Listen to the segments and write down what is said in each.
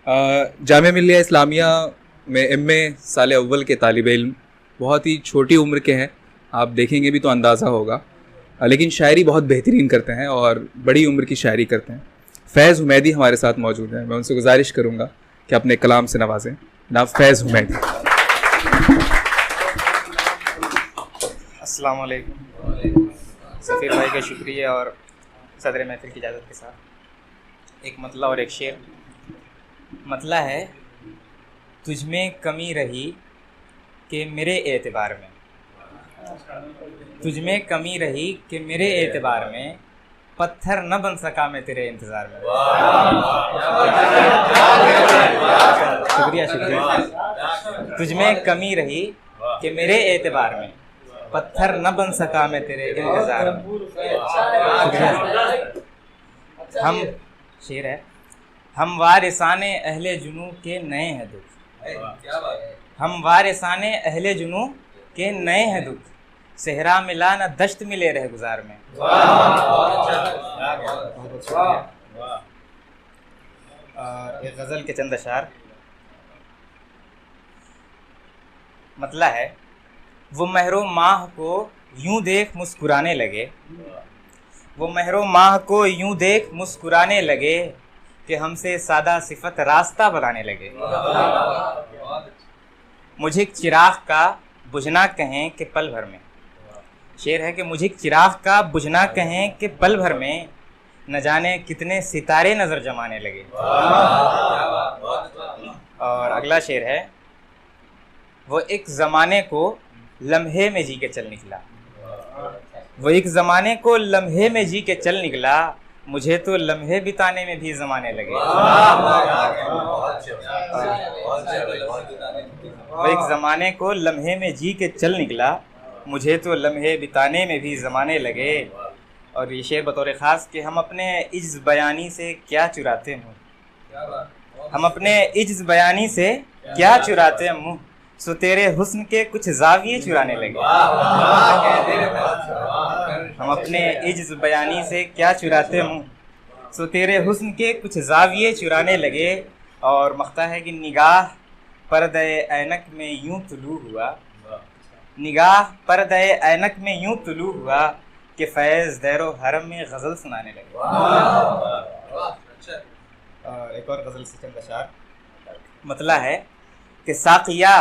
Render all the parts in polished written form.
جامعہ ملیہ اسلامیہ میں ایم اے سال اول کے طالب علم، بہت ہی چھوٹی عمر کے ہیں، آپ دیکھیں گے بھی تو اندازہ ہوگا، لیکن شاعری بہت بہترین کرتے ہیں اور بڑی عمر کی شاعری کرتے ہیں۔ فیض حمیدی ہمارے ساتھ موجود ہیں، میں ان سے گزارش کروں گا کہ اپنے کلام سے نوازیں۔ جناب فیض حمیدی۔ السلام علیکم۔ سفیر بھائی کا شکریہ اور صدر محفل کی اجازت کے ساتھ ایک مطلع اور ایک شعر۔ مطلع ہے: تجھ میں کمی رہی کہ میرے اعتبار میں، تجھ میں کمی رہی کہ میرے اعتبار میں، پتھر نہ بن سکا میں تیرے انتظار میں۔ شکریہ۔ تجھ میں کمی رہی کہ میرے اعتبار میں، پتھر نہ بن سکا میں تیرے انتظار میں۔ ہم شعر ہے: ہم وارثان اہل جنوں کے نئے ہیں دکھ، ہم وارثان اہل جنوں کے نئے ہیں دکھ، صحرا ملا نہ دشت ملے رہ گزار میں۔ ایک غزل کے چند اشعار۔ مطلع ہے: وہ مہر و ماہ کو یوں دیکھ مسکرانے لگے، وہ مہر و ماہ کو یوں دیکھ مسکرانے لگے کہ ہم سے سادہ صفت راستہ بتانے لگے۔ مجھے چراغ کا بجھنا کہیں کہ پل بھر میں، شعر ہے کہ مجھے چراغ کا بجھنا کہیں کہ پل بھر میں، نہ جانے کتنے ستارے نظر جمانے لگے۔ اور اگلا شعر ہے: وہ ایک زمانے کو لمحے میں جی کے چل نکلا، وہ ایک زمانے کو لمحے میں جی کے چل نکلا، مجھے تو لمحے بتانے میں بھی زمانے لگے۔ وہ ایک زمانے کو لمحے میں جی کے چل نکلا، مجھے تو لمحے بتانے میں بھی زمانے لگے۔ اور یہ شعر بطور خاص کہ ہم اپنے عجز بیانی سے کیا چراتے منہ، ہم اپنے عجز بیانی سے کیا چراتے منہ، سو تیرے حسن کے کچھ زاویے چرانے لگے۔ ہم اپنے عجز بیانی سے کیا چراتے منہ، سو تیرے حسن کے کچھ زاویے چرانے لگے۔ اور مقطع ہے کہ نگاہ پردہ اینک میں یوں طلوع ہوا، نگاہ پردہ اینک میں یوں طلوع ہوا کہ فیض دیر و حرم میں غزل سنانے لگے۔ اور ایک اور غزل سے چند اشعار۔ مطلع ہے کہ ساقیا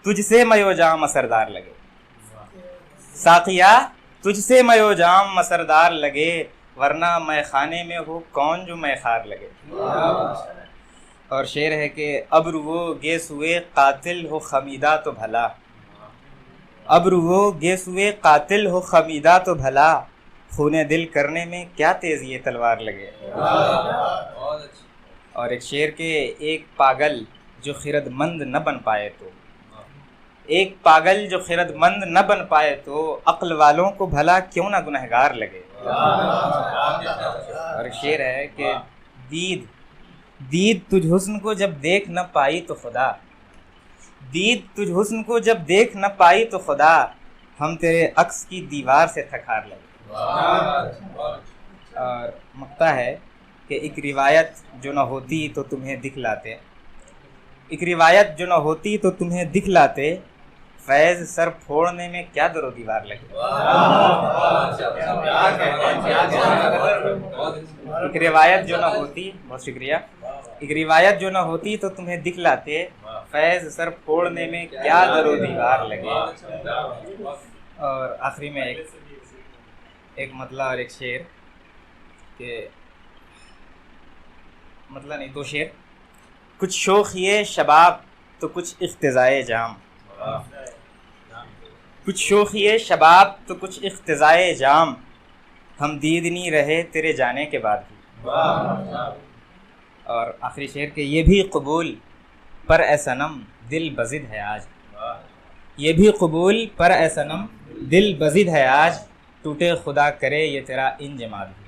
تجھ سے میو جام اثردار لگے، ساقیا تجھ سے میو جام اثردار لگے، ورنہ میں خانے میں ہو کون جو میں خار لگے۔ اور شعر ہے کہ ابرو وہ گیس ہوئے قاتل ہو خمیدہ تو بھلا، ابرو وہ گیس ہوئے قاتل ہو خمیدہ تو بھلا، خون دل کرنے میں کیا تیزی تلوار لگے۔ اور ایک شعر کے ایک پاگل جو خرد مند نہ بن پائے تو، ایک پاگل جو خرد مند نہ بن پائے تو، عقل والوں کو بھلا کیوں نہ گنہگار لگے۔ اور شعر ہے کہ دید تجھ حسن کو جب دیکھ نہ پائی تو خدا، دید تجھ حسن کو جب دیکھ نہ پائی تو خدا، ہم تیرے عکس کی دیوار سے تھکار لگے۔ اور مقطع ہے کہ ایک روایت جو نہ ہوتی تو تمہیں دکھلاتے، ایک روایت جو نہ ہوتی تو تمہیں دکھلاتے، فیض سر پھوڑنے میں کیا در و دیوار لگے۔ ایک روایت جو نہ ہوتی، بہت شکریہ، ایک روایت جو نہ ہوتی تو تمہیں دکھلاتے، فیض سر پھوڑنے میں کیا در و دیوار لگے۔ اور آخری میں ایک مطلع اور ایک شعر کہ مطلع نہیں، دو شعر۔ کچھ شوخیے شباب تو کچھ اقتضائے جام، کچھ شوخیے شباب تو کچھ اقتضائے جام، ہم دید نہیں رہے تیرے جانے کے بعد بھی۔ اور آخری شعر کہ یہ بھی قبول پر اے صنم دل بضد ہے آج، یہ بھی قبول پر اے صنم دل بضد ہے آج، ٹوٹے خدا کرے یہ تیرا انجماد بھی۔